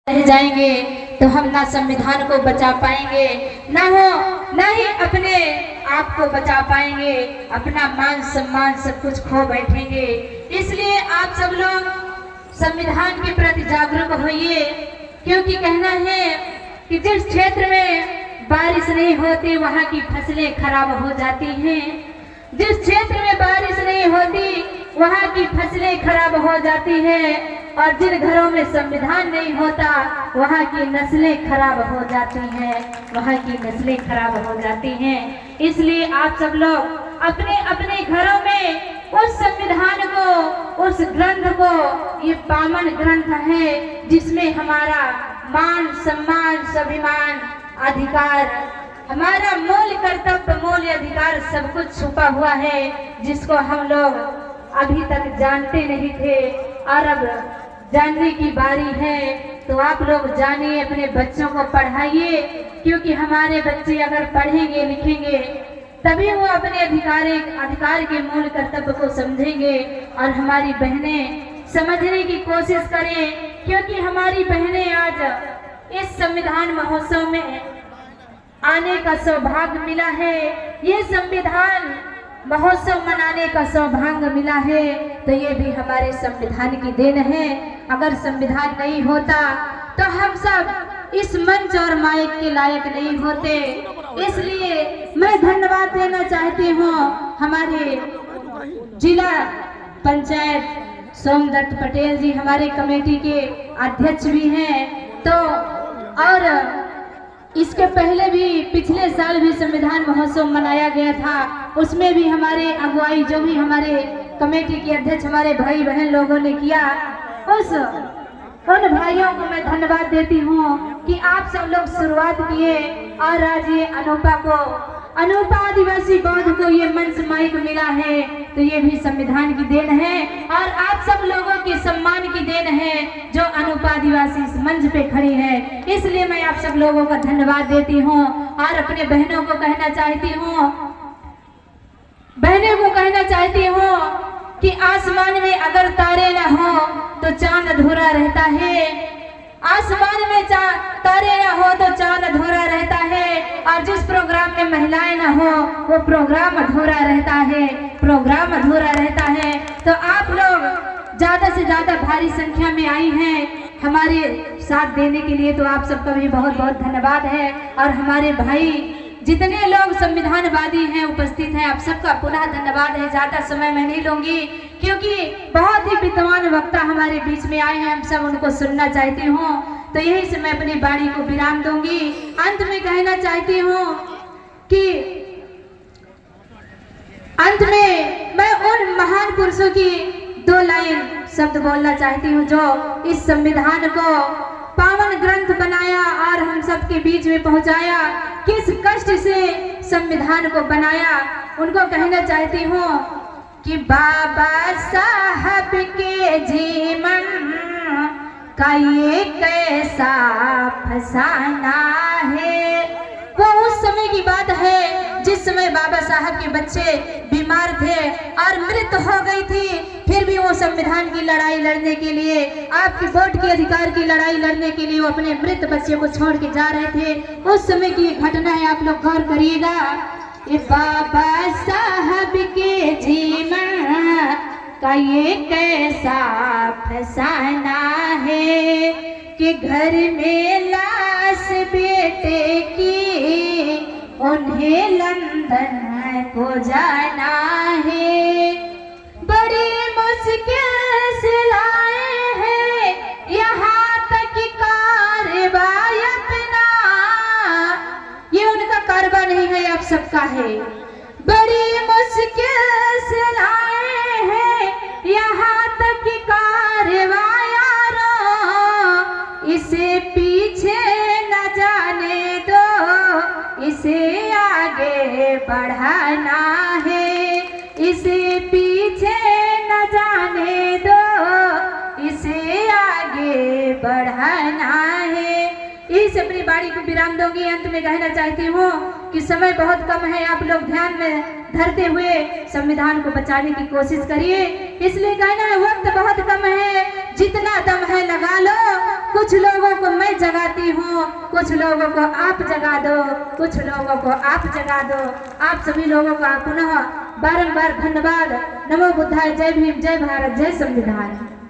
रह जाएंगे तो हम ना संविधान को बचा पाएंगे, ना ही अपने आप को बचा पाएंगे, अपना मान सम्मान सब कुछ खो बैठेंगे। इसलिए आप सब लोग संविधान के प्रति जागरूक होइए, क्योंकि कहना है कि जिस क्षेत्र में बारिश नहीं होती वहाँ की फसलें खराब हो जाती हैं। जिस क्षेत्र में बारिश नहीं होती वहाँ की फसलें खराब हो जाती हैं, और जिन घरों में संविधान नहीं होता वहाँ की नस्लें खराब हो जाती हैं, वहाँ की नस्लें खराब हो जाती हैं। इसलिए आप सब लोग अपने अपने घरों में उस संविधान को, उस ग्रंथ को, ये पावन ग्रंथ है जिसमें हमारा मान सम्मान स्वाभिमान अधिकार, हमारा मूल कर्तव्य मूल अधिकार सब कुछ छुपा हुआ है, जिसको हम लोग अभी तक जानते नहीं थे और अब जानने की बारी है। तो आप लोग जानिए, अपने बच्चों को पढ़ाइए, क्योंकि हमारे बच्चे अगर पढ़ेंगे लिखेंगे तभी वो अपने अधिकार के मूल कर्तव्य को समझेंगे। और हमारी बहनें समझने की कोशिश करें, क्योंकि हमारी बहनें आज इस संविधान महोत्सव में आने का सौभाग्य मिला है, ये संविधान महोत्सव मनाने का सौभाग्य मिला है, तो ये भी हमारे संविधान की देन है। अगर संविधान नहीं होता तो हम सब इस मंच और माइक के लायक नहीं होते। इसलिए मैं धन्यवाद देना चाहती हूँ हमारे जिला पंचायत सोमदत्त पटेल जी, हमारे कमेटी के अध्यक्ष भी हैं। तो और इसके पहले भी पिछले साल भी संविधान महोत्सव मनाया गया था, उसमें भी हमारे अगुवाई जो भी हमारे कमेटी के अध्यक्ष हमारे भाई बहन लोगों ने किया, उन भाइयों को मैं धन्यवाद देती हूँ कि आप सब लोग शुरुआत किए और आज ये अनूपा आदिवासी बौद्ध को ये मंच माइक मिला है, तो ये भी संविधान की देन है और आप सब लोगों के सम्मान की देन है जो अनूपा आदिवासी इस मंच पे खड़ी है। इसलिए मैं आप सब लोगों का धन्यवाद देती हूँ और अपने बहनों को कहना चाहती हूँ कि आसमान में अगर तारे न हो तो चांद अधूरा रहता है। आसमान में तारे न हो तो चांद अधूरा रहता है, और जिस प्रोग्राम में महिलाएं न हो वो प्रोग्राम अधूरा रहता है। तो आप लोग ज्यादा से ज्यादा भारी संख्या में आई हैं हमारे साथ देने के लिए, तो आप सबका भी बहुत बहुत धन्यवाद है। और हमारे भाई जितने लोग संविधानवादी हैं उपस्थित हैं, आप सबका पुनः धन्यवाद है। ज्यादा समय मैं नहीं लूंगी, क्योंकि बहुत ही विद्वान वक्ता hमारे बीच में आए हैं, हम सब उनको सुनना चाहती हूँ, तो यही से मैं अपनी बाणी को विराम दूंगी। अंत में कहना चाहती हूँ कि अंत में मैं उन महान पुरुषों की 2 लाइन शब्द बोलना चाहती हूँ जो इस संविधान को पावन ग्रंथ बनाया और हम सबके बीच में पहुंचाया, किस कष्ट से संविधान को बनाया। उनको कहना चाहती हूँ कि बाबा साहब के जीवन का ये कैसा फसाना है। वो उस समय की बात है जिस समय बाबा साहब के बच्चे बीमार थे और मृत्यु हो गई थी, फिर भी वो संविधान की लड़ाई लड़ने के लिए, आपकी वोट के अधिकार की लड़ाई लड़ने के लिए वो अपने मृत बच्चे को छोड़ के जा रहे थे। उस समय की घटना है, आप लोग गौर करिएगा। ये बाबा साहब के जीवन का ये कैसा फसाना है कि घर में लाश बेटे की उन्हें लंदन को जाना है। बड़ी मुश्किल से लाए हैं यहाँ तक कारवाई अपना, ये उनका कारवा नहीं है, आप सबका है। बड़ी मुश्किल से लाए हैं यहाँ तक कारवाई, इसे पीछे न जाने दो, इसे आगे बढ़ाना है। इसे पीछे न जाने दो, इसे आगे बढ़ाना है। इस अपनी बाणी को विराम दूंगी। अंत में कहना चाहती हूँ कि समय बहुत कम है, आप लोग ध्यान में धरते हुए संविधान को बचाने की कोशिश करिए। इसलिए कहना है वक्त बहुत कम है, जितना दम है लगा लो, कुछ लोगों को मैं जगाती हूँ, कुछ लोगों को आप जगा दो, कुछ लोगों को आप जगा दो। आप सभी लोगों का पुनः बारंबार धन्यवाद। नमो बुद्धाय, जय भीम, जय भारत, जय संविधान।